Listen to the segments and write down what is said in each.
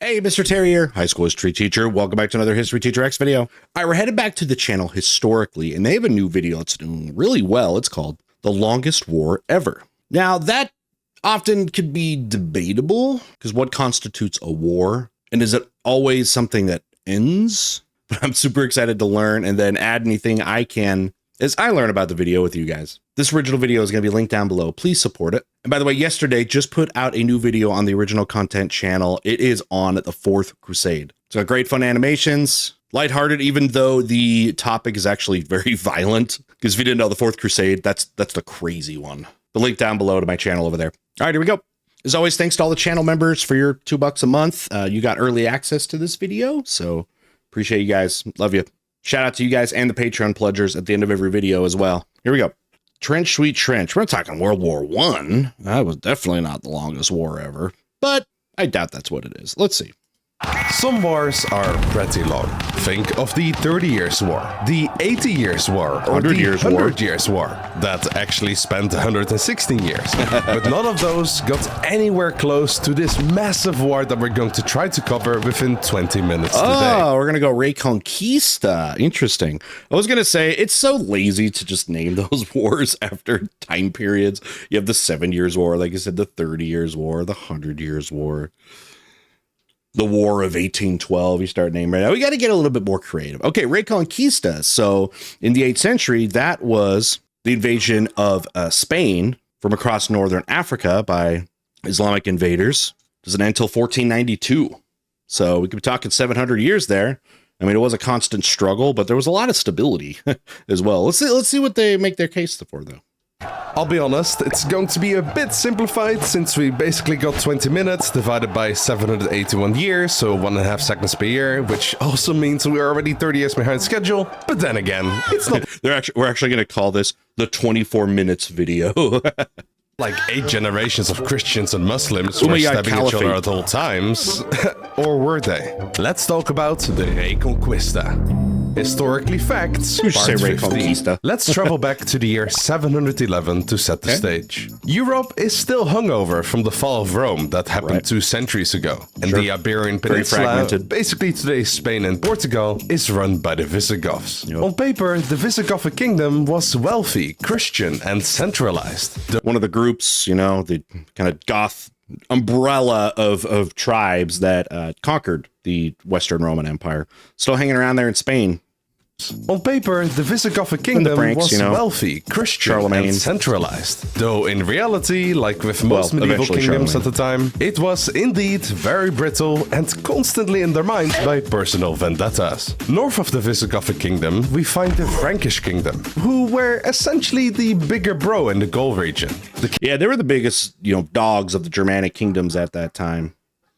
Hey, Mr. Terrier, high school history teacher. Welcome back to another History Teacher X video. All right, we're headed back to the channel historically, and they have a new video that's doing really well. It's called The Longest War Ever. Now, that often could be debatable, because what constitutes a war? And is it always something that ends? But I'm super excited to learn and then add anything I can as I learn about the video with you guys. This original video is going to be linked down below. Please support it. And by the way, yesterday just put out a new video on the original content channel. It is on the Fourth Crusade. It's got great fun animations, lighthearted, even though the topic is actually very violent. Because if you didn't know, the Fourth Crusade, that's the crazy one. The link down below to my channel over there. All right, here we go. As always, thanks to all the channel members for your $2 a month. You got early access to this video, so appreciate you guys. Love you. Shout out to you guys and the Patreon pledgers at the end of every video as well. Here we go. Trench, sweet trench. We're not talking World War I. That was definitely not the longest war ever, but I doubt that's what it is. Let's see. Some wars are pretty long. Think of the 30 Years' War, the 80 Years' War, or the 100 Years' War. That actually spent 116 years. But none of those got anywhere close to this massive war that we're going to try to cover within 20 minutes today. Oh, we're going to go Reconquista. Interesting. I was going to say, it's so lazy to just name those wars after time periods. You have the 7 Years' War, like I said, the 30 Years' War, the 100 Years' War. The War of 1812, you start naming right now. We got to get a little bit more creative. Okay, Reconquista. So in the 8th century, that was the invasion of Spain from across northern Africa by Islamic invaders. Doesn't end until 1492. So we could be talking 700 years there. I mean, it was a constant struggle, but there was a lot of stability as well. Let's see what they make their case for, though. I'll be honest, it's going to be a bit simplified since we basically got 20 minutes divided by 781 years, so 1.5 seconds per year, which also means we're already 30 years behind schedule. But then again, it's not... We're actually going to call this the 24 minutes video. Like 8 generations of Christians and Muslims were Umayyad stabbing each other Caliphate. at all times. Or were they? Let's talk about the Reconquista. Historically facts, You should say part 15. Reconquista. Let's travel back to the year 711 to set the stage. Europe is still hungover from the fall of Rome that happened 2 centuries ago. And the Iberian Peninsula, basically today's Spain and Portugal, is run by the Visigoths. Yep. On paper, the Visigothic Kingdom was wealthy, Christian, and centralized. One of the groups, you know, the kind of Goth umbrella of tribes that conquered the Western Roman Empire, still hanging around there in Spain. On paper, the Visigothic Kingdom Franks, was you know, wealthy, Christian, Charlemagne. and centralized. Though in reality, like with most medieval kingdoms at the time, it was indeed very brittle and constantly undermined by personal vendettas. North of the Visigothic Kingdom, we find the Frankish Kingdom, who were essentially the bigger bro in the Gaul region. Yeah, they were the biggest, you know, dogs of the Germanic kingdoms at that time.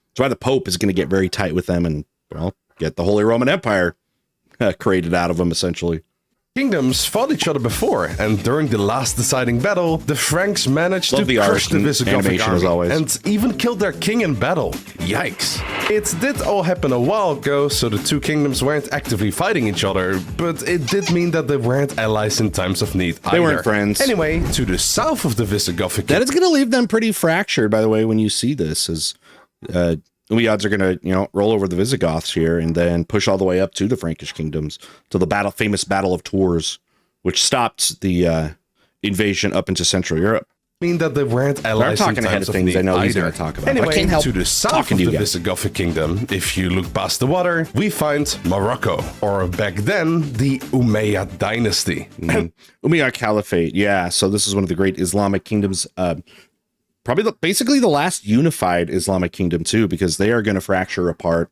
That's why the Pope is going to get very tight with them and, well, get the Holy Roman Empire created out of them, essentially. Kingdoms fought each other before, and during the last deciding battle, the Franks managed to crush the Visigothic army and even killed their king in battle. Yikes. It did all happen a while ago, so the two kingdoms weren't actively fighting each other, but it did mean that they weren't allies in times of need either. They weren't friends. Anyway, to the south of the Visigothic That is going to leave them pretty fractured, by the way, when you see this, as Umayyads are going to, you know, roll over the Visigoths here and then push all the way up to the Frankish kingdoms, to the famous Battle of Tours, which stopped the invasion up into Central Europe. Mean that they weren't allies I'm talking ahead of things I know he's going to talk about. Anyway, I can't help to the south of the Visigothic Kingdom, if you look past the water, we find Morocco, or back then, the Umayyad dynasty. Umayyad Caliphate, yeah. So this is one of the great Islamic kingdoms, probably basically the last unified Islamic kingdom too, because they are going to fracture apart.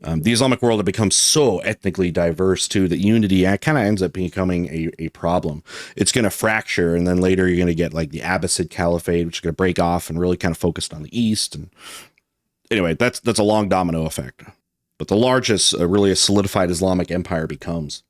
The Islamic world had become so ethnically diverse too that unity kind of ends up becoming a problem. It's going to fracture, and then later you're going to get like the Abbasid Caliphate, which is going to break off and really kind of focused on the East. And anyway, that's a long domino effect. But the largest, really a solidified Islamic empire becomes.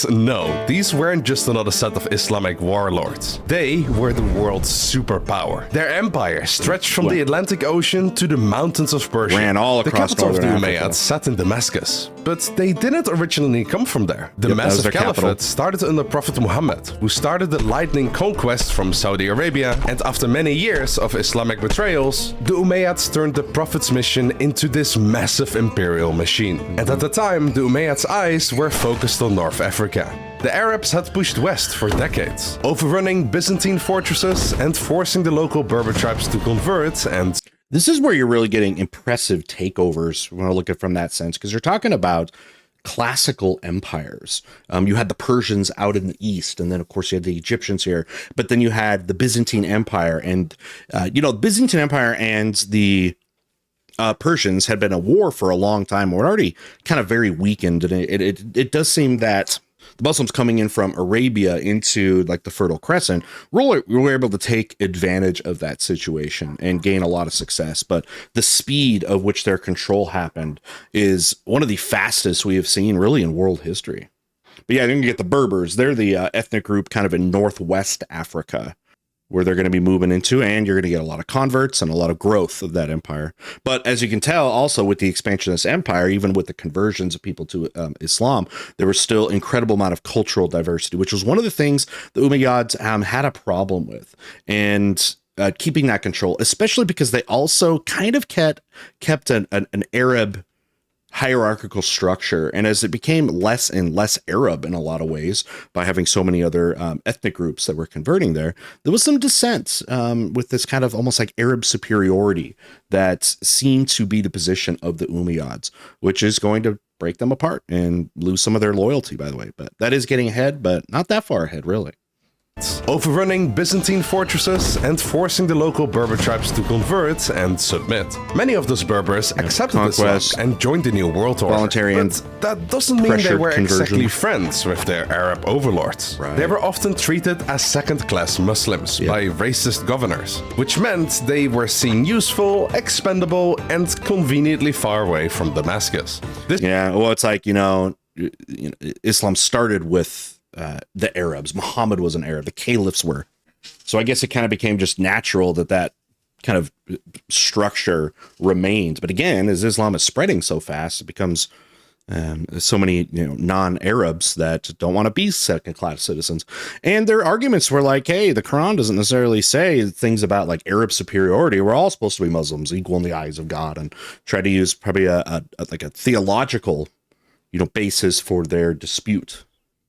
No, these weren't just another set of Islamic warlords. They were the world's superpower. Their empire stretched from the Atlantic Ocean to the mountains of Persia. Ran all across the capital of the northern Umayyads Africa. sat in Damascus. but they didn't originally come from there. The massive caliphate started under Prophet Muhammad, who started the lightning conquest from Saudi Arabia, and after many years of Islamic betrayals, the Umayyads turned the Prophet's mission into this massive imperial machine. And at the time, the Umayyads' eyes were focused on North Africa. The Arabs had pushed west for decades, overrunning Byzantine fortresses and forcing the local Berber tribes to convert. And this is where you're really getting impressive takeovers when I look at it from that sense, because you're talking about classical empires. You had the Persians out in the east, and then of course you had the Egyptians here, but then you had the Byzantine Empire, and the Byzantine Empire and the Persians had been at war for a long time. We're already kind of very weakened, and it does seem that the Muslims coming in from Arabia into like the Fertile Crescent, we were able to take advantage of that situation and gain a lot of success. But the speed of which their control happened is one of the fastest we have seen really in world history. But yeah, then you get the Berbers. They're the ethnic group kind of in Northwest Africa, where they're going to be moving into, and you're going to get a lot of converts and a lot of growth of that empire. But as you can tell, also with the expansion of this empire, even with the conversions of people to Islam, there was still incredible amount of cultural diversity, which was one of the things the Umayyads had a problem with. And keeping that control, especially because they also kind of kept an Arab hierarchical structure. And as it became less and less Arab in a lot of ways, by having so many other ethnic groups that were converting there was some dissent with this kind of almost like Arab superiority that seemed to be the position of the Umayyads, which is going to break them apart and lose some of their loyalty, by the way. But that is getting ahead, but not that far ahead, really. Overrunning Byzantine fortresses and forcing the local Berber tribes to convert and submit. Many of those Berbers accepted Islam and joined the New World Order. Voluntary, but that doesn't mean they were exactly friends with their Arab overlords. Right. They were often treated as second-class Muslims by racist governors, which meant they were seen useful, expendable, and conveniently far away from Damascus. Well, it's like, Islam started with the Arabs. Muhammad was an Arab. The caliphs were. So I guess it kind of became just natural that kind of structure remained. But again, as Islam is spreading so fast, it becomes so many non-Arabs that don't want to be second-class citizens. And their arguments were like, hey, the Quran doesn't necessarily say things about like Arab superiority. We're all supposed to be Muslims, equal in the eyes of God, and try to use probably a theological basis for their dispute.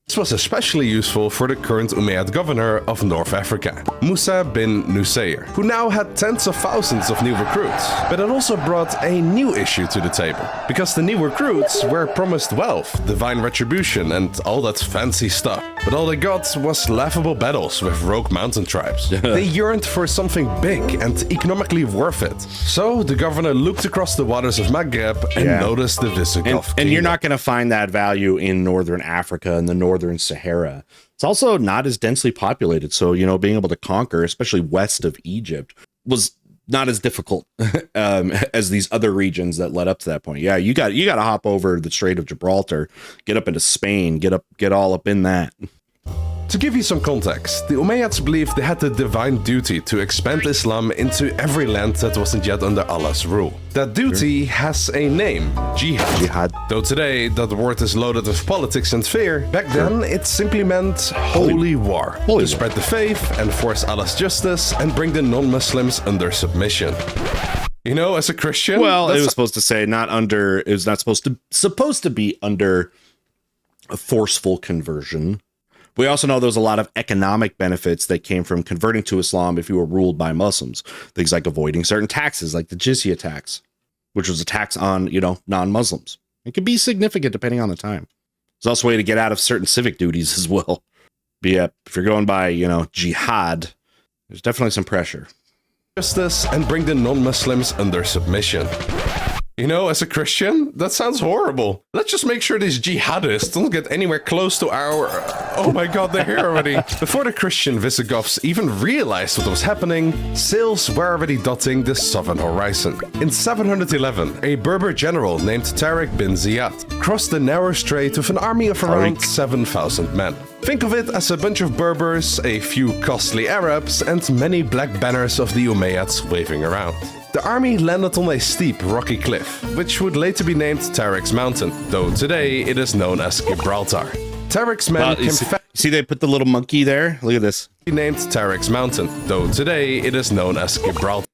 This was especially useful for the current Umayyad governor of North Africa, Musa bin Nusayr, who now had tens of thousands of new recruits. But it also brought a new issue to the table, because the new recruits were promised wealth, divine retribution, and all that fancy stuff. But all they got was laughable battles with rogue mountain tribes. They yearned for something big and economically worth it. So the governor looked across the waters of Maghreb and noticed the Visigothic Kingdom. And you're not going to find that value in northern Africa and the northern Sahara. It's also not as densely populated. So, being able to conquer, especially west of Egypt, was not as difficult as these other regions that led up to that point. Yeah, you got to hop over the Strait of Gibraltar, get up into Spain, get all up in that. To give you some context, the Umayyads believed they had the divine duty to expand Islam into every land that wasn't yet under Allah's rule. That duty has a name, jihad. Though today that word is loaded with politics and fear, back then it simply meant holy war. To spread the faith, enforce Allah's justice, and bring the non-Muslims under submission. As a Christian... Well, it was supposed to say it was not supposed to be under a forceful conversion. We also know there was a lot of economic benefits that came from converting to Islam if you were ruled by Muslims. Things like avoiding certain taxes, like the jizya tax, which was a tax on, non-Muslims. It could be significant depending on the time. There's also a way to get out of certain civic duties as well. But yeah, if you're going by, jihad, there's definitely some pressure. Justice and bring the non-Muslims under submission. As a Christian, that sounds horrible. Let's just make sure these jihadists don't get anywhere close to our... Oh my god, they're here already. Before the Christian Visigoths even realized what was happening, sails were already dotting the southern horizon. In 711, a Berber general named Tariq bin Ziyad crossed the narrow strait with an army of around 7,000 men. Think of it as a bunch of Berbers, a few costly Arabs, and many black banners of the Umayyads waving around. The army landed on a steep, rocky cliff, which would later be named Tarek's Mountain, though today it is known as Gibraltar. Tarek's men see they put the little monkey there? Look at this. Named Tarek's Mountain, though today it is known as Gibraltar.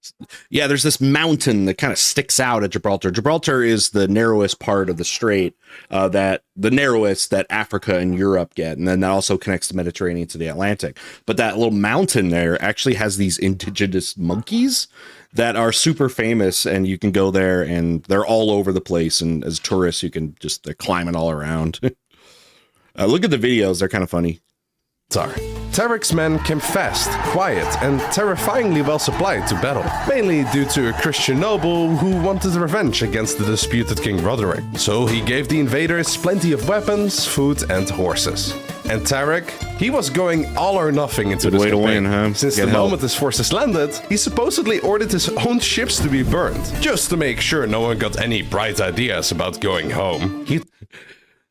Yeah, there's this mountain that kind of sticks out at Gibraltar. Gibraltar is the narrowest part of the strait, the narrowest that Africa and Europe get, and then that also connects the Mediterranean to the Atlantic. But that little mountain there actually has these indigenous monkeys that are super famous, and you can go there and they're all over the place, and as tourists you can just, they're climbing all around. Look at the videos, they're kind of funny. Tarek's men came fast, quiet, and terrifyingly well supplied to battle, mainly due to a Christian noble who wanted revenge against the disputed King Roderick. So he gave the invaders plenty of weapons, food, and horses. And Tarek, he was going all or nothing into this campaign. Since the moment his forces landed, he supposedly ordered his own ships to be burned, just to make sure no one got any bright ideas about going home.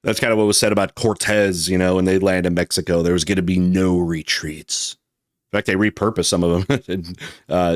That's kind of what was said about Cortez, you know, when they land in Mexico. There was going to be no retreats. In fact, they repurposed some of them,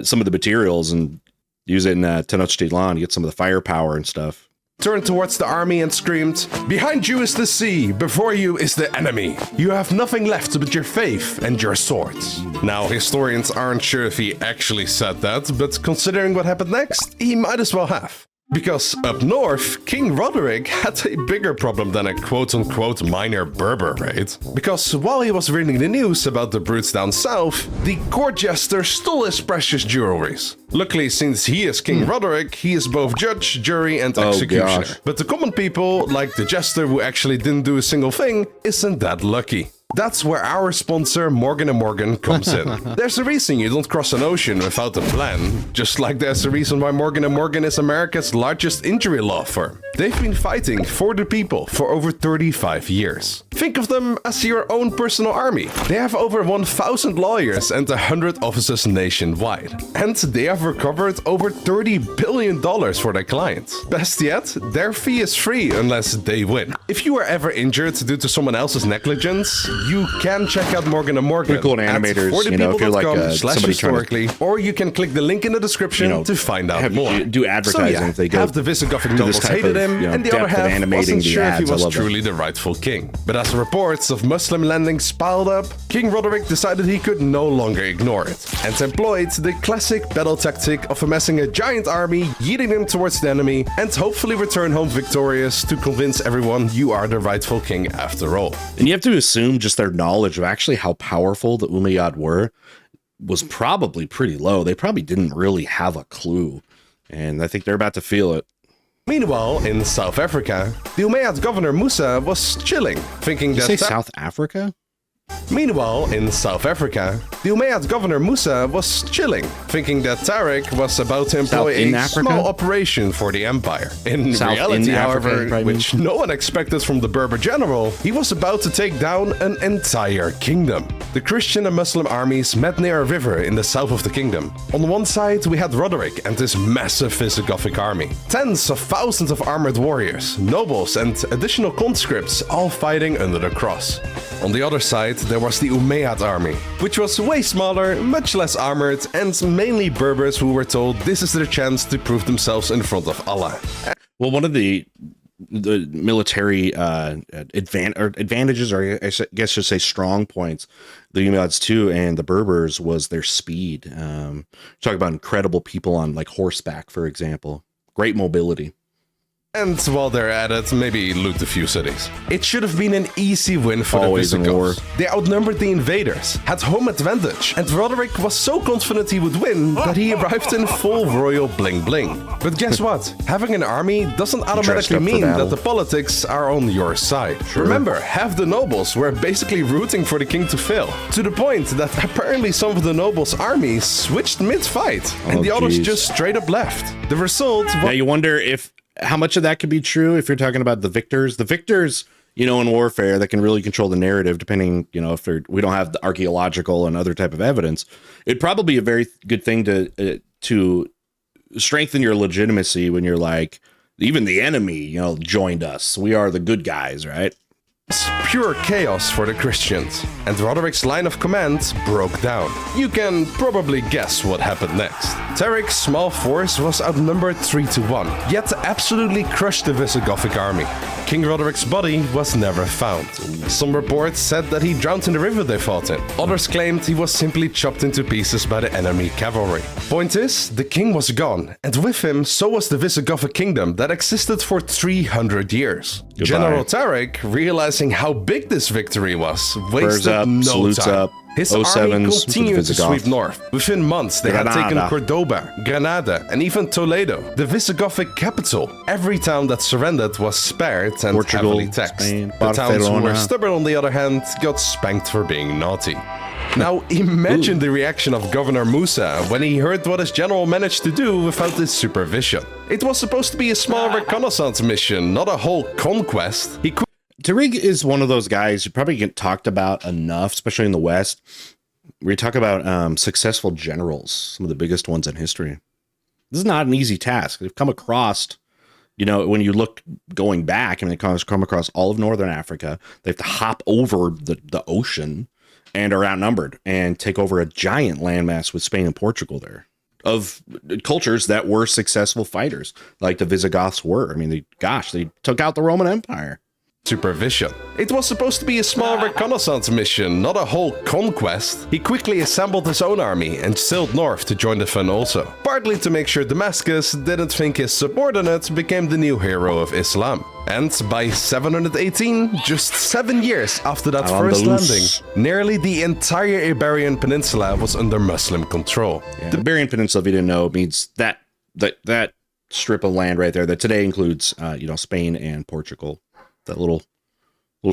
some of the materials, and use it in Tenochtitlan to get some of the firepower and stuff. Turned towards the army and screamed, "Behind you is the sea, before you is the enemy. You have nothing left but your faith and your swords." Now, historians aren't sure if he actually said that, but considering what happened next, he might as well have. Because up north, King Roderick had a bigger problem than a quote-unquote minor Berber raid. Because while he was reading the news about the brutes down south, the court jester stole his precious jewelries. Luckily, since he is King Roderick, he is both judge, jury, and executioner. But the common people, like the jester who actually didn't do a single thing, isn't that lucky. That's where our sponsor Morgan & Morgan comes in. There's a reason you don't cross an ocean without a plan, just like there's a reason why Morgan & Morgan is America's largest injury law firm. They've been fighting for the people for over 35 years. Think of them as your own personal army. They have over 1,000 lawyers and 100 offices nationwide. And they have recovered over $30 billion for their clients. Best yet, their fee is free unless they win. If you are ever injured due to someone else's negligence, you can check out Morgan & Morgan. Pretty cool animators, you know, if you're like somebody trying to, or you can click the link in the description to find out more. Do advertising if they go. Half the Visigothic nobles hated him, and the other half wasn't sure if he was truly the rightful king. But as reports of Muslim landings piled up, King Roderick decided he could no longer ignore it, and employed the classic battle tactic of amassing a giant army, yeeting them towards the enemy, and hopefully return home victorious to convince everyone you are the rightful king after all. And you have to assume just their knowledge of actually how powerful the Umayyad were was probably pretty low. They probably didn't really have a clue, and I think they're about to feel it. Meanwhile, in South Africa, the Umayyad governor Musa was chilling, thinking that... South Africa? Meanwhile, in South Africa, the Umayyad governor Musa was chilling, thinking that Tarek was about to employ a small operation for the empire. In reality, however, which no one expected from the Berber general, he was about to take down an entire kingdom. The Christian and Muslim armies met near a river in the south of the kingdom. On one side, we had Roderick and his massive Visigothic army. Tens of thousands of armored warriors, nobles, and additional conscripts all fighting under the cross. On the other side, there was the Umayyad army, which was way smaller, much less armored, and mainly Berbers who were told this is their chance to prove themselves in front of Allah. Well, one of the military advantages, or I guess I should say strong points, the Umayyads too, and the Berbers was their speed. Talk about incredible people on like horseback, for example. Great mobility. And while they're at it, maybe loot a few cities. It should have been an easy win for the Visigoths. They outnumbered the invaders, had home advantage, and Roderick was so confident he would win that he arrived in full royal bling-bling. But guess what? Having an army doesn't automatically mean that the politics are on your side. Sure. Remember, half the nobles were basically rooting for the king to fail, to the point that apparently some of the nobles' armies switched mid-fight, and the others just straight up left. The result was... Now you wonder how much of that could be true if you're talking about the victors. The victors, you know, in warfare, that can really control the narrative, depending, you know, if we don't have the archaeological and other type of evidence. It'd probably be a very good thing to strengthen your legitimacy when you're like, even the enemy, you know, joined us. We are the good guys, right? Pure chaos for the Christians, and Roderic's line of command broke down. You can probably guess what happened next. Taric's small force was outnumbered 3-1, yet absolutely crushed the Visigothic army. King Roderic's body was never found. Some reports said that he drowned in the river they fought in. Others claimed he was simply chopped into pieces by the enemy cavalry. Point is, the king was gone, and with him, so was the Visigothic Kingdom that existed for 300 years. Goodbye. General Taric, realizing how big this victory was, wasted up, no time. up. His army continued to sweep north. Within months, they had taken Cordoba, Granada, and even Toledo, the Visigothic capital. Every town that surrendered was spared and Portugal, heavily taxed. Spain, the towns who were Barcelona. stubborn, on the other hand, got spanked for being naughty. Now, imagine the reaction of Governor Musa when he heard what his general managed to do without his supervision. It was supposed to be a small reconnaissance mission, not a whole conquest. Tariq is one of those guys who probably get talked about enough, especially in the West. We talk about successful generals, some of the biggest ones in history. This is not an easy task. They've come across, you know, when you look going back, I mean, they come across all of Northern Africa. They have to hop over the ocean and are outnumbered and take over a giant landmass with Spain and Portugal there, of cultures that were successful fighters, like the Visigoths were. I mean, they took out the Roman Empire. Supervision. It was supposed to be a small reconnaissance mission, not a whole conquest. He quickly assembled his own army and sailed north to join the fun also, partly to make sure Damascus didn't think his subordinate became the new hero of Islam. And by 718, just 7 years after that first landing, nearly the entire Iberian Peninsula was under Muslim control. Yeah, the Iberian Peninsula, if you didn't know, means that strip of land right there that today includes, Spain and Portugal. That little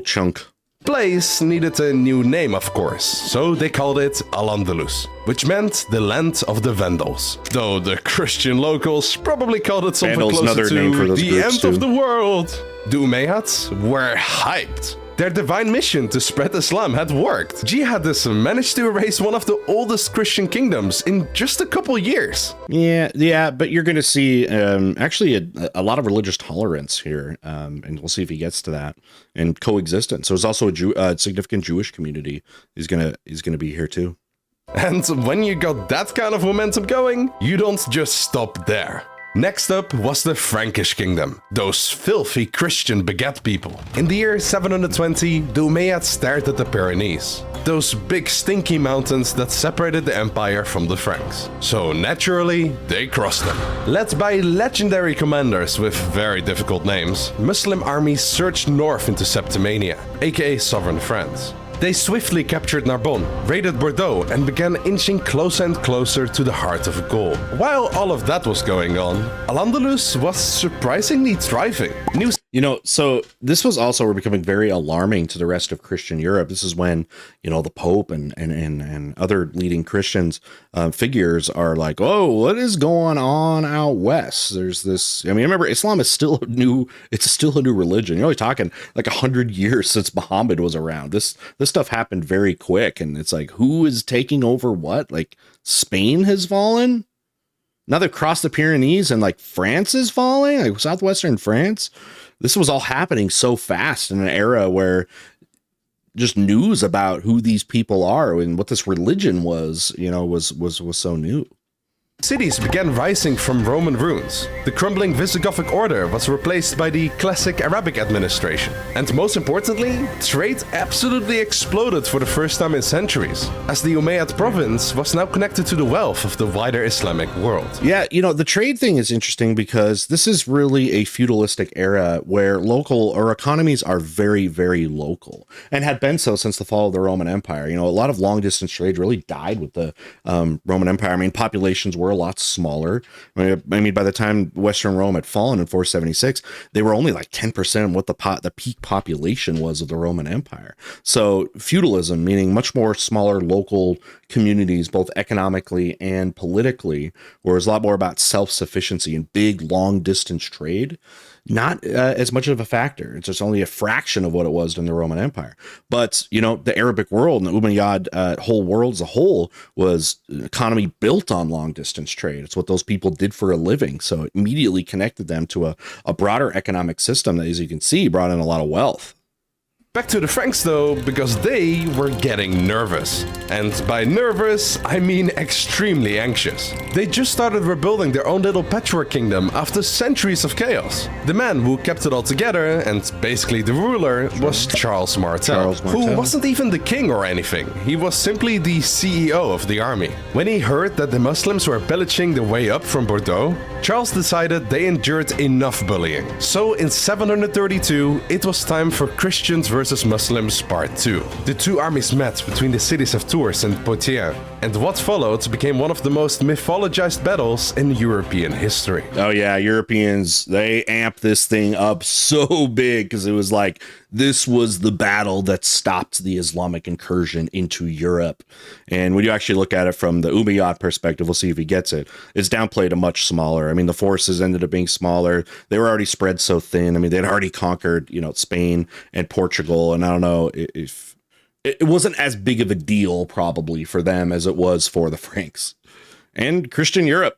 chunk. Place needed a new name, of course, so they called it Al-Andalus, which meant the land of the Vandals. Though the Christian locals probably called it something closer to the end of the world. The Umayyads were hyped. Their divine mission to spread Islam had worked. Jihadists managed to erase one of the oldest Christian kingdoms in just a couple years. Yeah, but you're going to see actually a lot of religious tolerance here, and we'll see if he gets to that, and coexistence. So there's also a significant Jewish community is going to be here too. And when you got that kind of momentum going, you don't just stop there. Next up was the Frankish kingdom, those filthy Christian baguette people. In the year 720, the Umayyads started the Pyrenees, those big stinky mountains that separated the empire from the Franks. So naturally, they crossed them. Led by legendary commanders with very difficult names, Muslim armies surged north into Septimania, aka southern France. They swiftly captured Narbonne, raided Bordeaux, and began inching closer and closer to the heart of Gaul. While all of that was going on, Al-Andalus was surprisingly thriving. So this was also becoming very alarming to the rest of Christian Europe. This is when, the Pope and other leading Christians figures are like, oh, what is going on out west? There's this, remember, Islam is still it's still a new religion. You're only talking like 100 years since Muhammad was around. This stuff happened very quick, and it's like, who is taking over what? Like, Spain has fallen? Now they've crossed the Pyrenees, and like France is falling, like southwestern France. This was all happening so fast in an era where just news about who these people are and what this religion was, was so new. Cities began rising from Roman ruins. The crumbling Visigothic order was replaced by the classic Arabic administration. And most importantly, trade absolutely exploded for the first time in centuries, as the Umayyad province was now connected to the wealth of the wider Islamic world. Yeah, the trade thing is interesting because this is really a feudalistic era where economies are very, very local, and had been so since the fall of the Roman Empire. A lot of long distance trade really died with the Roman Empire. Populations were a lot smaller. By the time Western Rome had fallen in 476, they were only like 10% of what the peak population was of the Roman Empire. So feudalism, meaning much more smaller local communities, both economically and politically, where it was a lot more about self-sufficiency and big long distance trade, not as much of a factor. It's just only a fraction of what it was in the Roman Empire. But, the Arabic world and the Umayyad whole world as a whole was an economy built on long distance trade. It's what those people did for a living. So it immediately connected them to a broader economic system that, as you can see, brought in a lot of wealth. Back to the Franks though, because they were getting nervous. And by nervous, I mean extremely anxious. They just started rebuilding their own little patchwork kingdom after centuries of chaos. The man who kept it all together, and basically the ruler, was Charles Martel, who wasn't even the king or anything. He was simply the CEO of the army. When he heard that the Muslims were pillaging the way up from Bordeaux, Charles decided they endured enough bullying. So in 732, it was time for Christians versus Muslims Part 2. The two armies met between the cities of Tours and Poitiers, and what followed became one of the most mythologized battles in European history. Oh yeah, Europeans, they amped this thing up so big because it was like, this was the battle that stopped the Islamic incursion into Europe. And when you actually look at it from the Umayyad perspective, we'll see if he gets it. It's downplayed a much smaller. I mean, the forces ended up being smaller. They were already spread so thin. I mean, they'd already conquered, Spain and Portugal. And I don't know if it wasn't as big of a deal probably for them as it was for the Franks and Christian Europe.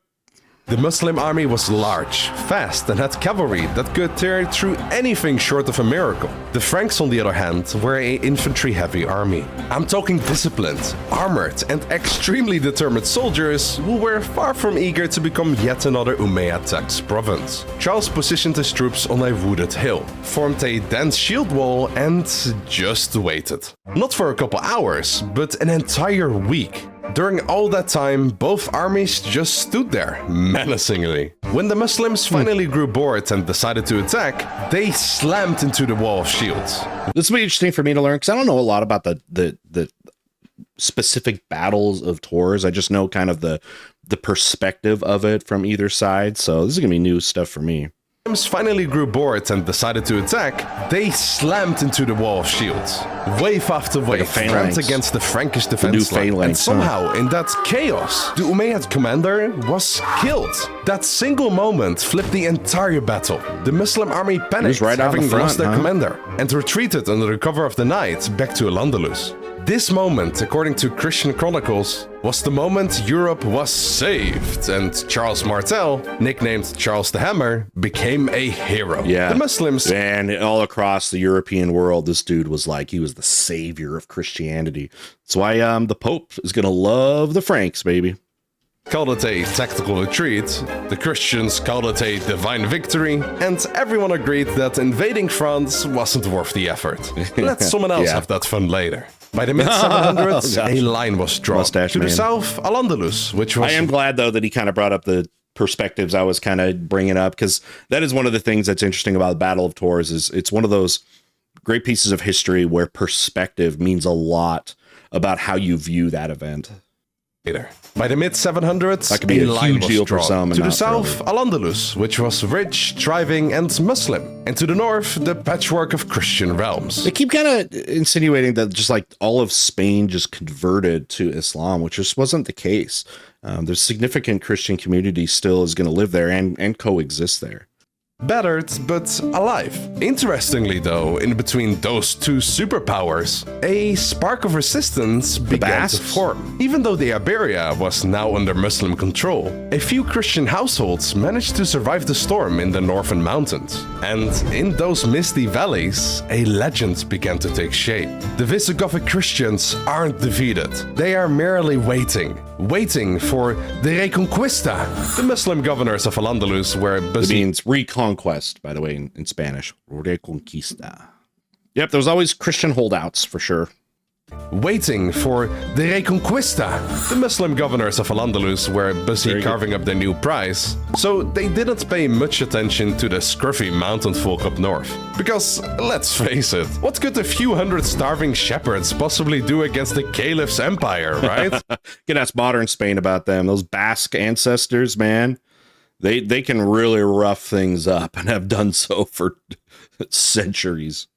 The Muslim army was large, fast, and had cavalry that could tear through anything short of a miracle. The Franks, on the other hand, were an infantry-heavy army. I'm talking disciplined, armored, and extremely determined soldiers who were far from eager to become yet another Umayyad taxed province. Charles positioned his troops on a wooded hill, formed a dense shield wall, and just waited. Not for a couple hours, but an entire week. During all that time, both armies just stood there, menacingly. When the Muslims finally grew bored and decided to attack, they slammed into the wall of shields. This will be interesting for me to learn, because I don't know a lot about the specific battles of Tours. I just know kind of the perspective of it from either side, so this is going to be new stuff for me. Finally grew bored and decided to attack, they slammed into the wall of shields. Wave after wave rammed against the Frankish defense line, and somehow, in that chaos, the Umayyad commander was killed. That single moment flipped the entire battle. The Muslim army panicked, having lost their commander, and retreated under the cover of the night back to Al-Andalus. This moment, according to Christian chronicles, was the moment Europe was saved, and Charles Martel, nicknamed Charles the Hammer, became a hero. Yeah. The Muslims... And all across the European world, this dude was like, he was the savior of Christianity. That's why the Pope is going to love the Franks, baby. Called it a tactical retreat, the Christians called it a divine victory, and everyone agreed that invading France wasn't worth the effort. Let someone else have that fun later. By the mid-700s, a line was drawn to the south, Al-Andalus, which was... I am glad, though, that he kind of brought up the perspectives I was kind of bringing up, because that is one of the things that's interesting about the Battle of Tours, is it's one of those great pieces of history where perspective means a lot about how you view that event. By the mid-700s, that could be a huge deal for some. To the south, Al-Andalus, which was rich, thriving, and Muslim. And to the north, the patchwork of Christian realms. They keep kind of insinuating that just like all of Spain just converted to Islam, which just wasn't the case. There's significant Christian community still is going to live there and coexist there. Battered, but alive. Interestingly though, in between those two superpowers, a spark of resistance began to form. Even though the Iberia was now under Muslim control, a few Christian households managed to survive the storm in the northern mountains. And in those misty valleys, a legend began to take shape. The Visigothic Christians aren't defeated. They are merely waiting for the Reconquista. The Muslim governors of Al-Andalus were busy... It means reconquest, by the way, in Spanish. Reconquista. Yep, there's always Christian holdouts, for sure. Waiting for the Reconquista. The Muslim governors of Al-Andalus were busy carving up their new prize, so they didn't pay much attention to the scruffy mountain folk up north. Because, let's face it, what could a few hundred starving shepherds possibly do against the Caliph's empire, right? Can ask modern Spain about them. Those Basque ancestors, man, they can really rough things up and have done so for centuries.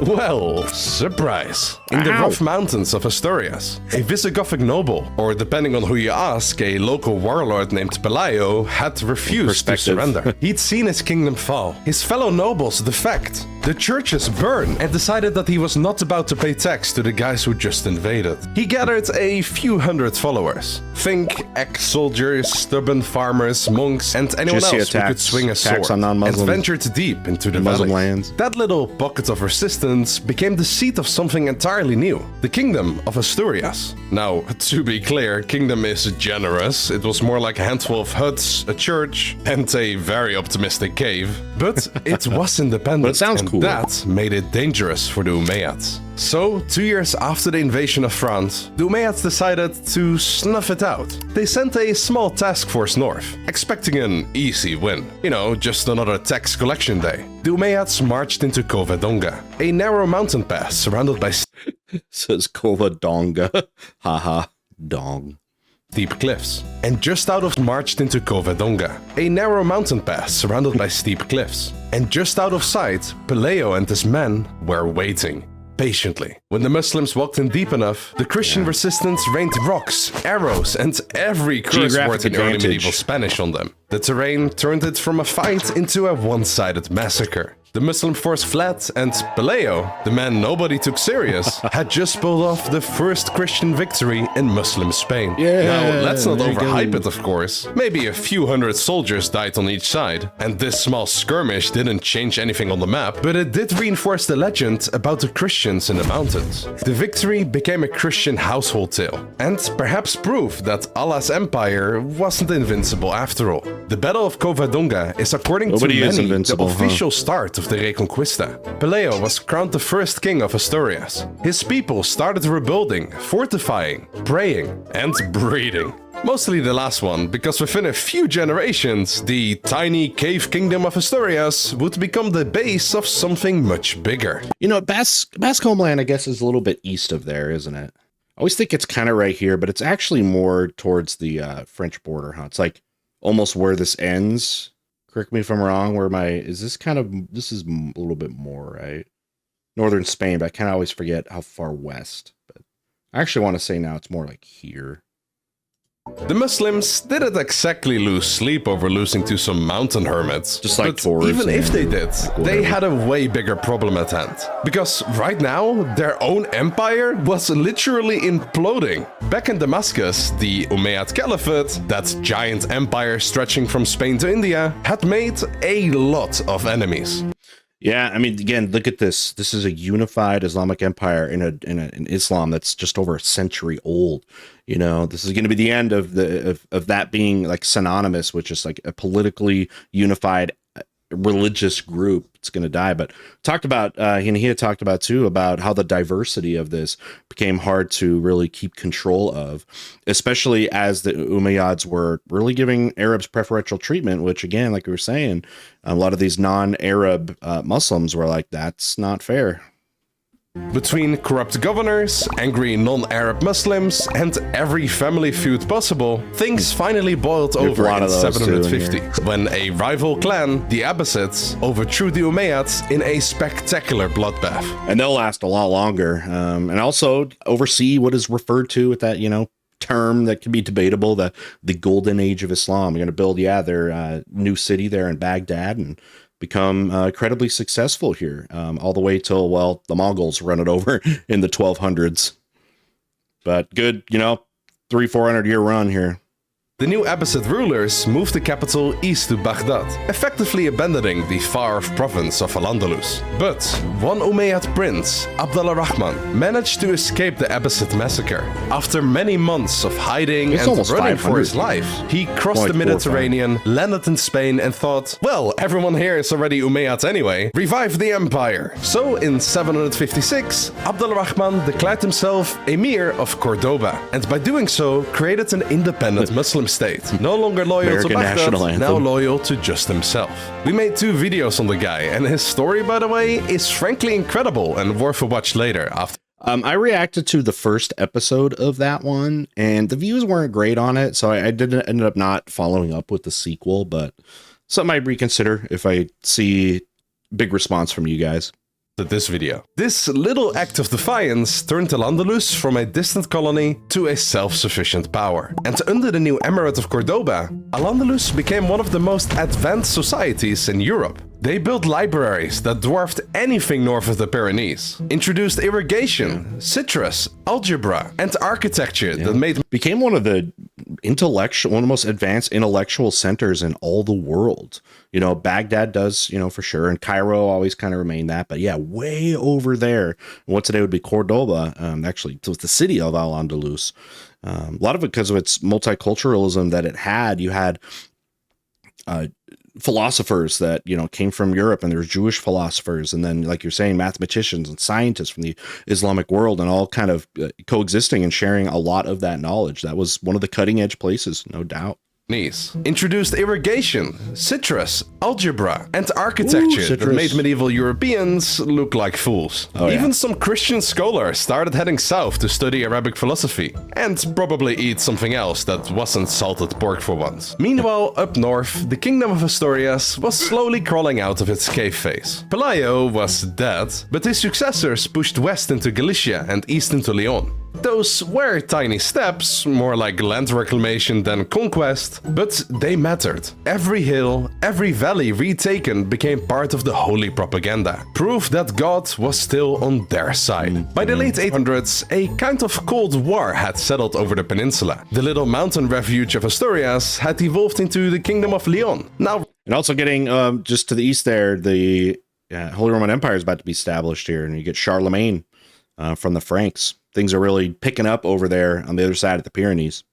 Well, surprise. In the rough mountains of Asturias, a Visigothic noble, or depending on who you ask, a local warlord named Pelayo, had refused to surrender. He'd seen his kingdom fall, his fellow nobles defect, the churches burn, and decided that he was not about to pay tax to the guys who just invaded. He gathered a few hundred followers. Think ex-soldiers, stubborn farmers, monks, and anyone else who could swing a sword, and ventured deep into the Muslim lands. That little pocket of resistance resistance became the seat of something entirely new, the Kingdom of Asturias. Now, to be clear, kingdom is generous. It was more like a handful of huts, a church, and a very optimistic cave. But it was independent, but it sounds and cool. That made it dangerous for the Umayyads. So, 2 years after the invasion of France, the Umayyads decided to snuff it out. They sent a small task force north, expecting an easy win. You know, just another tax collection day. The Umayyads marched into Covadonga, a narrow mountain pass surrounded by says Covadonga. Haha, dong. Steep cliffs. And just out of marched into Covadonga, a narrow mountain pass surrounded by steep cliffs. And just out of sight, Pelayo and his men were waiting. Patiently. When the Muslims walked in deep enough, the Christian resistance rained rocks, arrows, and every curse word in early medieval Spanish on them. The terrain turned it from a fight into a one-sided massacre. The Muslim force fled, and Pelayo, the man nobody took serious, had just pulled off the first Christian victory in Muslim Spain. Now, let's not overhype it, of course. Maybe a few hundred soldiers died on each side, and this small skirmish didn't change anything on the map, but it did reinforce the legend about the Christians in the mountains. The victory became a Christian household tale, and perhaps proof that Allah's empire wasn't invincible after all. The Battle of Covadonga is, according to many, the official start of the Reconquista. Pelayo was crowned the first king of Asturias. His people started rebuilding, fortifying, praying, and breeding. Mostly the last one, because within a few generations, the tiny cave kingdom of Asturias would become the base of something much bigger. You know, Basque homeland, I guess, is a little bit east of there, isn't it? I always think it's kind of right here, but it's actually more towards the French border, huh? It's like almost where this ends. Correct me if I'm wrong, this is a little bit more, right? Northern Spain, but I kind of always forget how far west. But I actually want to say now it's more like here. The Muslims didn't exactly lose sleep over losing to some mountain hermits. Just like but even if they did, they had a way bigger problem at hand. Because right now, their own empire was literally imploding. Back in Damascus, the Umayyad Caliphate, that giant empire stretching from Spain to India, had made a lot of enemies. Yeah, I mean, again, look at this. This is a unified Islamic empire in Islam that's just over a century old. You know, this is going to be the end of that being like synonymous with just like a politically unified religious group. It's going to die. But talked about, and he had talked about too, about how the diversity of this became hard to really keep control of, especially as the Umayyads were really giving Arabs preferential treatment, which again, like we were saying, a lot of these non-Arab Muslims were like, that's not fair. Between corrupt governors, angry non-Arab Muslims, and every family feud possible, things finally boiled over in 750, when a rival clan, the Abbasids, overthrew the Umayyads in a spectacular bloodbath. And they'll last a lot longer, and also oversee what is referred to with that, you know, term that can be debatable, the golden age of Islam. They're going to build, their new city there in Baghdad and become incredibly successful here, all the way till, well, the Mongols run it over in the 1200s. But good, 300-400 year run here. The new Abbasid rulers moved the capital east to Baghdad, effectively abandoning the far-off province of Al-Andalus. But one Umayyad prince, Abdullah Rahman, managed to escape the Abbasid massacre. After many months of hiding and running for his life, he crossed the Mediterranean, landed in Spain and thought, well, everyone here is already Umayyads anyway, revive the empire. So in 756, Abdullah Rahman declared himself Emir of Cordoba, and by doing so, created an independent Muslim state, no longer loyal American to Baghdad, now loyal to just himself. We made 2 videos on the guy, and his story, by the way, is frankly incredible and worth a watch later. I reacted to the first episode of that one, and the views weren't great on it, so I ended up not following up with the sequel, but something I'd reconsider if I see big response from you guys. This video. This little act of defiance turned Al-Andalus from a distant colony to a self-sufficient power. And under the new Emirate of Cordoba, Al-Andalus became one of the most advanced societies in Europe. They built libraries that dwarfed anything north of the Pyrenees, introduced irrigation, citrus, algebra, and architecture that became one of the intellectual, one of the most advanced intellectual centers in all the world. You know, Baghdad does, you know, for sure. And Cairo always kind of remained that. But yeah, way over there. What today would be Cordoba, actually, it was the city of Al-Andalus. A lot of it because of its multiculturalism that it had. You had philosophers that, you know, came from Europe, and there's Jewish philosophers, and then, like you're saying, mathematicians and scientists from the Islamic world, and all kind of coexisting and sharing a lot of that knowledge. That was one of the cutting edge places, no doubt. Introduced irrigation, citrus, algebra, and architecture that made medieval Europeans look like fools. Even some Christian scholars started heading south to study Arabic philosophy, and probably eat something else that wasn't salted pork for once. Meanwhile, up north, the Kingdom of Asturias was slowly crawling out of its cave phase. Pelayo was dead, but his successors pushed west into Galicia and east into Leon. Those were tiny steps, more like land reclamation than conquest, but they mattered. Every hill, every valley retaken became part of the holy propaganda, proof that God was still on their side. By the late 800s, a kind of cold war had settled over the peninsula. The little mountain refuge of Asturias had evolved into the Kingdom of Leon. Now, and also getting just to the east there, the Holy Roman Empire is about to be established here, and you get Charlemagne from the Franks. Things are really picking up over there on the other side of the Pyrenees.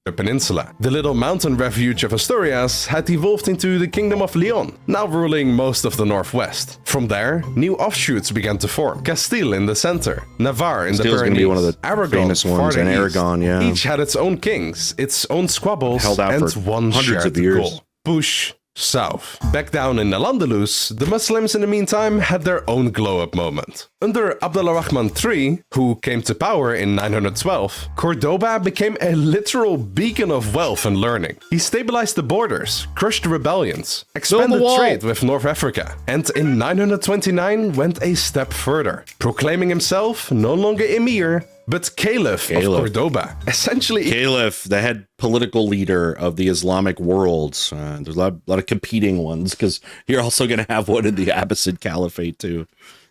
The peninsula. The little mountain refuge of Asturias had evolved into the Kingdom of Leon, now ruling most of the northwest. From there, new offshoots began to form. Castile in the center, Navarre in the Pyrenees, be one of the Aragon, famous ones, and Aragon, yeah. Each had its own kings, its own squabbles, held out and for one hundreds shared of years. goal: push south. Back down in Al-Andalus, the Muslims in the meantime had their own glow-up moment. Under Abdulrahman III, who came to power in 912, Cordoba became a literal beacon of wealth and learning. He stabilized the borders, crushed rebellions, expanded trade with North Africa, and in 929 went a step further, proclaiming himself no longer emir, but Caliph of Cordoba. Essentially, Caliph, the head political leader of the Islamic world. There's a lot of competing ones, because you're also going to have one in the Abbasid Caliphate too.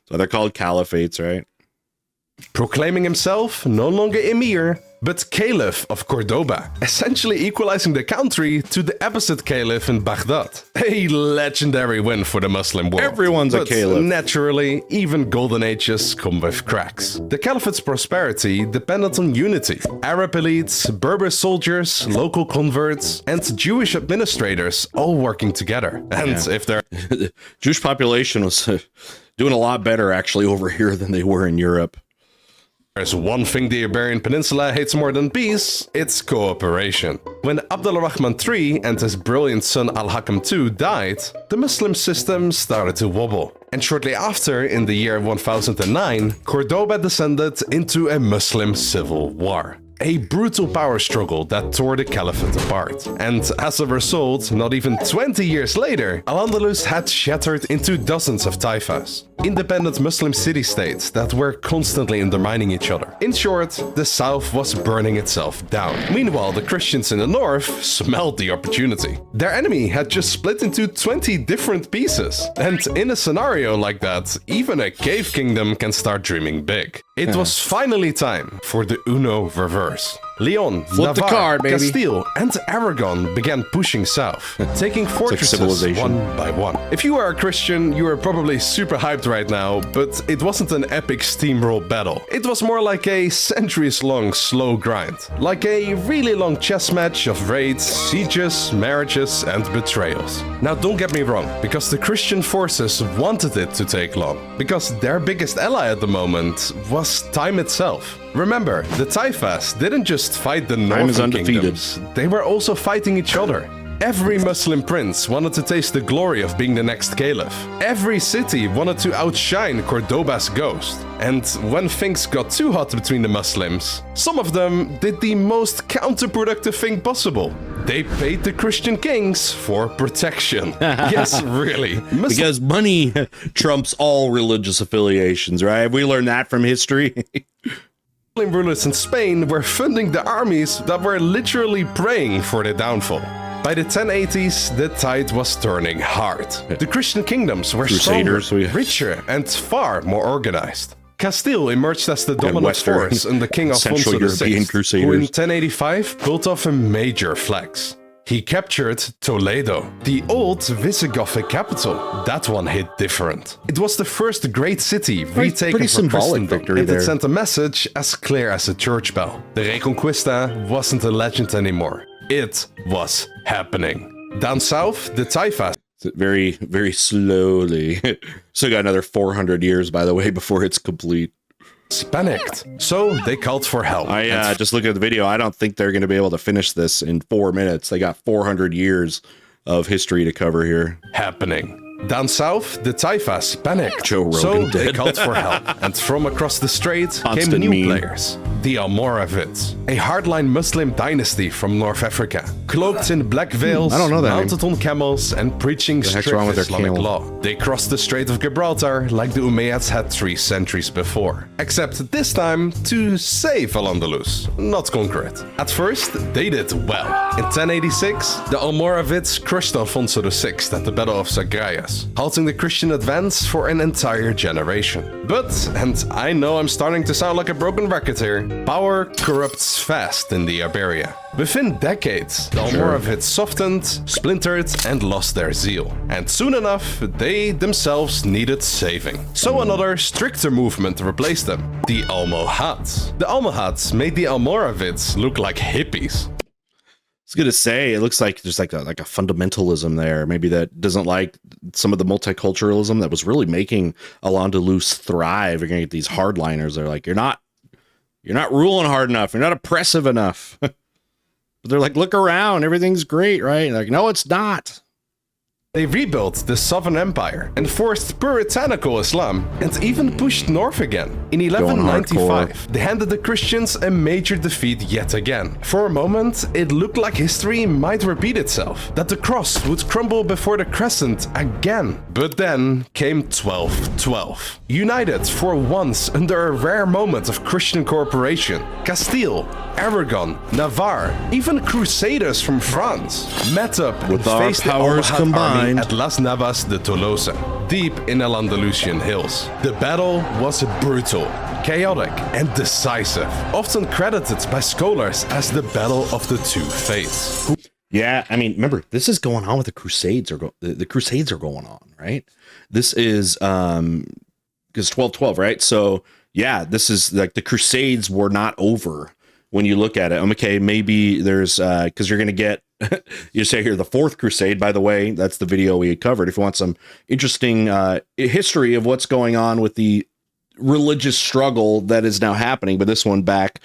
So they're called caliphates, right? Proclaiming himself no longer emir, but Caliph of Cordoba, essentially equalizing the country to the Abbasid Caliph in Baghdad. A legendary win for the Muslim world. Everyone's a caliph. Naturally, even golden ages come with cracks. The Caliphate's prosperity depended on unity. Arab elites, Berber soldiers, local converts, and Jewish administrators all working together. And if they're... The Jewish population was doing a lot better actually over here than they were in Europe. There's one thing the Iberian Peninsula hates more than peace, it's cooperation. When Abdulrahman III and his brilliant son Al-Hakam II died, the Muslim system started to wobble. And shortly after, in the year 1009, Cordoba descended into a Muslim civil war. A brutal power struggle that tore the Caliphate apart. And as a result, not even 20 years later, Al-Andalus had shattered into dozens of Taifas, independent Muslim city-states that were constantly undermining each other. In short, the south was burning itself down. Meanwhile, the Christians in the north smelled the opportunity. Their enemy had just split into 20 different pieces. And in a scenario like that, even a cave kingdom can start dreaming big. It was finally time for the Uno reverse. Leon, Navarre, Castile, and Aragon began pushing south, taking fortresses one by one. If you are a Christian, you are probably super hyped right now, but it wasn't an epic steamroll battle. It was more like a centuries-long slow grind. Like a really long chess match of raids, sieges, marriages, and betrayals. Now don't get me wrong, because the Christian forces wanted it to take long, because their biggest ally at the moment was time itself. Remember, the Taifas didn't just fight the northern kingdoms, they were also fighting each other. Every Muslim prince wanted to taste the glory of being the next caliph. Every city wanted to outshine Cordoba's ghost. And when things got too hot between the Muslims, some of them did the most counterproductive thing possible. They paid the Christian kings for protection. Yes, really. Because money trumps all religious affiliations, right? We learned that from history. Muslim rulers in Spain were funding the armies that were literally praying for their downfall. By the 1080s, the tide was turning hard. The Christian kingdoms were stronger, richer, and far more organized. Castile emerged as the dominant force under King Alfonso VI, who in 1085 pulled off a major flex. He captured Toledo, the old Visigothic capital. That one hit different. It was the first great city retaken for Christendom, and it sent a message as clear as a church bell. The Reconquista wasn't a legend anymore. It was happening. Down south, the Taifas. Very, very slowly. Still got another 400 years, by the way, before it's complete. Panicked, so they called for help. I just looked at the video. I don't think they're going to be able to finish this in 4 minutes. They got 400 years of history to cover here. Happening. Down south, the Taifas panicked, Joe Rogan so they did. called for help. And from across the strait came new players. The Almoravids, a hardline Muslim dynasty from North Africa, cloaked in black veils, mounted on camels, and preaching strict Islamic law. They crossed the Strait of Gibraltar like the Umayyads had 3 centuries before. Except this time to save Al-Andalus, not conquer it. At first, they did well. In 1086, the Almoravids crushed Alfonso VI at the Battle of Sagayas, halting the Christian advance for an entire generation. But, and I know I'm starting to sound like a broken record here, power corrupts fast in the Iberia. Within decades, the Almoravids softened, splintered, and lost their zeal. And soon enough, they themselves needed saving. So another stricter movement replaced them, the Almohads. The Almohads made the Almoravids look like hippies. It's good to say. It looks like there's like a fundamentalism there, maybe that doesn't like some of the multiculturalism that was really making Al-Andalus thrive. You're gonna get these hardliners. They're like, you're not ruling hard enough. You're not oppressive enough. But they're like, look around, everything's great, right? Like, no, it's not. They rebuilt the Southern Empire, enforced puritanical Islam, and even pushed north again. In 1195, they handed the Christians a major defeat yet again. For a moment, it looked like history might repeat itself, that the cross would crumble before the crescent again. But then came 1212. United for once under a rare moment of Christian cooperation, Castile, Aragon, Navarre, even crusaders from France met up and faced the Almohad army at Las Navas de Tolosa, deep in Al-Andalusian hills. The battle was brutal, chaotic, and decisive, often credited by scholars as the Battle of the Two Faiths. Yeah, I mean, remember, this is going on with the Crusades. The Crusades are going on, right? This is because 1212, right? So yeah, this is like the Crusades were not over. When you look at it, okay, maybe there's because you're going to get you say here the Fourth Crusade. By the way, that's the video we covered. If you want some interesting history of what's going on with the religious struggle that is now happening, but this one back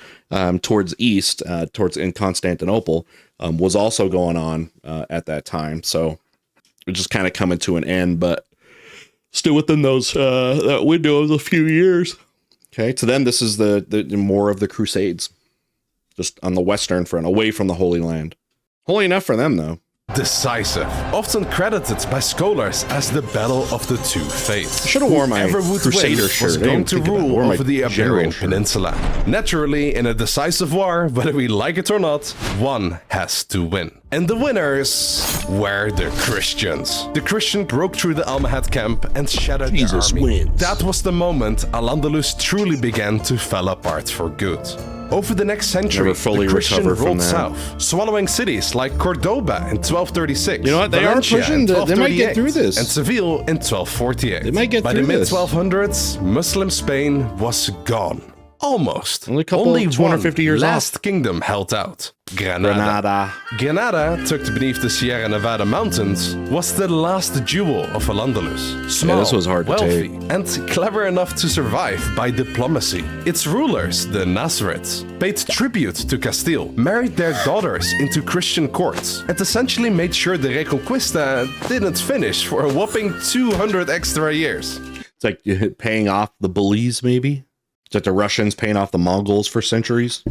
towards east, towards in Constantinople, was also going on at that time. So it's just kind of coming to an end, but still within those that window of a few years. Okay, to them, this is the more of the Crusades. Just on the Western front, away from the Holy Land. Holy enough for them, though. Decisive, often credited by scholars as the Battle of the Two Faiths. Should have worn my Crusader shirt. Was going to rule over the Iberian Peninsula. Naturally, in a decisive war, whether we like it or not, one has to win. And the winners were the Christians. The Christian broke through the Almohad camp and shattered their army. Wins. That was the moment Al-Andalus truly began to fall apart for good. Over the next century, the Christian rolled south, swallowing cities like Cordoba in 1236, you know what, they Valencia are pushing, they might get through this, and Seville in 1248. They might get By through the mid-1200s, Muslim Spain was gone. Almost. Only 250 years last kingdom held out. Granada. Granada, tucked beneath the Sierra Nevada mountains, was the last jewel of Al-Andalus. Small, this was hard to wealthy, take. and clever enough to survive by diplomacy. Its rulers, the Nasrids, paid tribute to Castile, married their daughters into Christian courts, and essentially made sure the Reconquista didn't finish for a whopping 200 extra years. It's like paying off the bullies, maybe? It's like the Russians paying off the Mongols for centuries.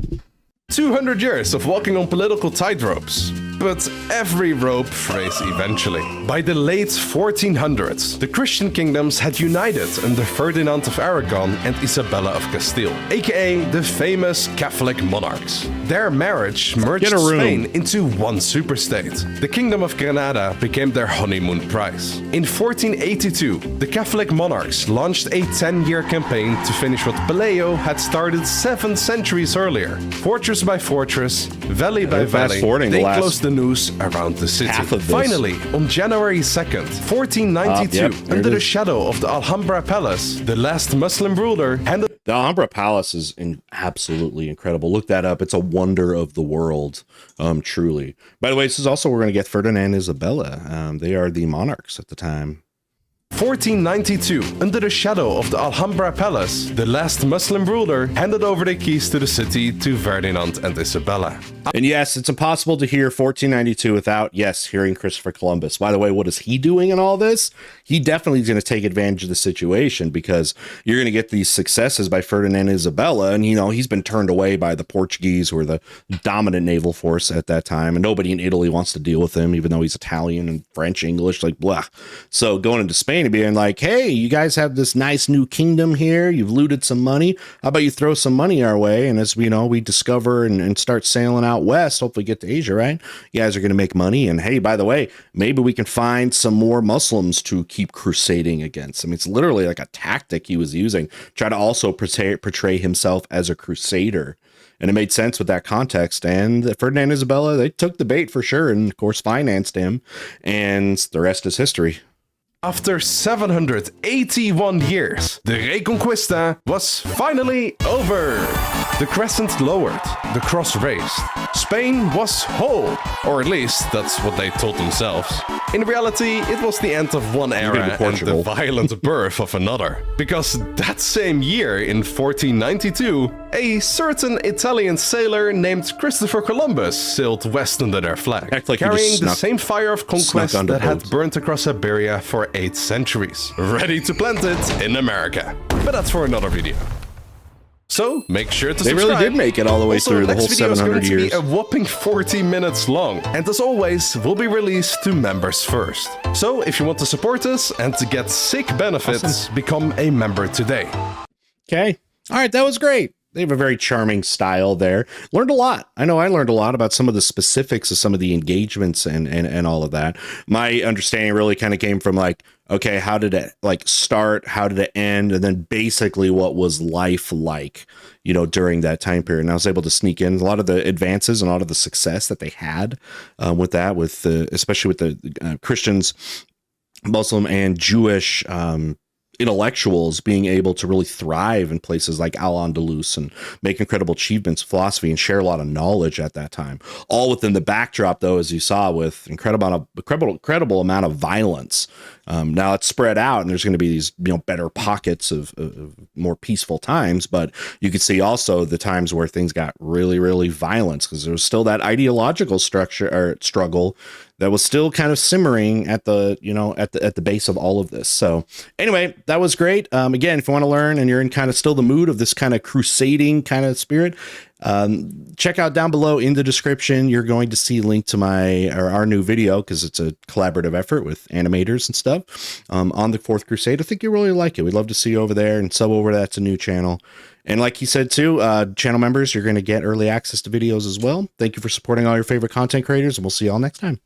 200 years of walking on political tightropes. but every rope frays eventually. By the late 1400s, the Christian kingdoms had united under Ferdinand of Aragon and Isabella of Castile, aka the famous Catholic Monarchs. Their marriage merged Spain into one superstate. The Kingdom of Granada became their honeymoon prize. In 1482, the Catholic Monarchs launched a 10-year campaign to finish what Pelayo had started 7 centuries earlier. Fortress by fortress, valley by valley, they closed the noose around the city. Finally, on January 2nd, 1492, under the shadow of the Alhambra Palace, the last Muslim ruler handed... The Alhambra Palace is absolutely incredible. Look that up. It's a wonder of the world, truly. By the way, this is also where we're going to get Ferdinand and Isabella. They are the monarchs at the time. 1492, under the shadow of the Alhambra Palace, the last Muslim ruler handed over the keys to the city to Ferdinand and Isabella. And yes, it's impossible to hear 1492 without, yes, hearing Christopher Columbus. By the way, what is he doing in all this? He definitely is going to take advantage of the situation, because you're going to get these successes by Ferdinand and Isabella. And, you know, he's been turned away by the Portuguese, who were the dominant naval force at that time. And nobody in Italy wants to deal with him, even though he's Italian and French, English, like blah. So going into Spain and being like, hey, you guys have this nice new kingdom here. You've looted some money. How about you throw some money our way? And as we know, we discover and start sailing out west, hopefully get to Asia, right? You guys are going to make money. And hey, by the way, maybe we can find some more Muslims to keep crusading against. I mean, it's literally like a tactic he was using, try to also portray himself as a crusader. And it made sense with that context. And Ferdinand and Isabella, they took the bait for sure, and of course financed him. And the rest is history. After 781 years, the Reconquista was finally over. The crescent lowered, the cross raised. Spain was whole, or at least that's what they told themselves. In reality, it was the end of one era and the violent birth of another. Because that same year, in 1492, a certain Italian sailor named Christopher Columbus sailed west under their flag, carrying the same fire of conquest that had burnt across Iberia for 8 centuries, ready to plant it in America. But that's for another video. So make sure to subscribe. They really did make it all the way through the whole 700 years. Next video is going to be a whopping 40 minutes long, and as always, will be released to members first. So if you want to support us and to get sick benefits, become a member today. Okay. All right, that was great. They have a very charming style there. Learned a lot. I know I learned a lot about some of the specifics of some of the engagements and all of that. My understanding really kind of came from like, okay, how did it like start? How did it end? And then basically what was life like, you know, during that time period. And I was able to sneak in a lot of the advances and a lot of the success that they had with that, with especially with the Christians, Muslim and Jewish intellectuals being able to really thrive in places like Al-Andalus and make incredible achievements in philosophy and share a lot of knowledge at that time, all within the backdrop, though, as you saw, with incredible amount of violence. Now it's spread out, and there's going to be these, you know, better pockets of more peaceful times, but you could see also the times where things got really, really violent, because there was still that ideological struggle that was still kind of simmering at the, you know, at the base of all of this. So anyway, that was great. Again, if you want to learn and you're in kind of still the mood of this kind of crusading kind of spirit, check out down below in the description. You're going to see a link to our new video, because it's a collaborative effort with animators and stuff on the Fourth Crusade. I think you'll really like it. We'd love to see you over there, and sub over. That's a new channel. And like he said too, channel members, you're going to get early access to videos as well. Thank you for supporting all your favorite content creators, and we'll see you all next time.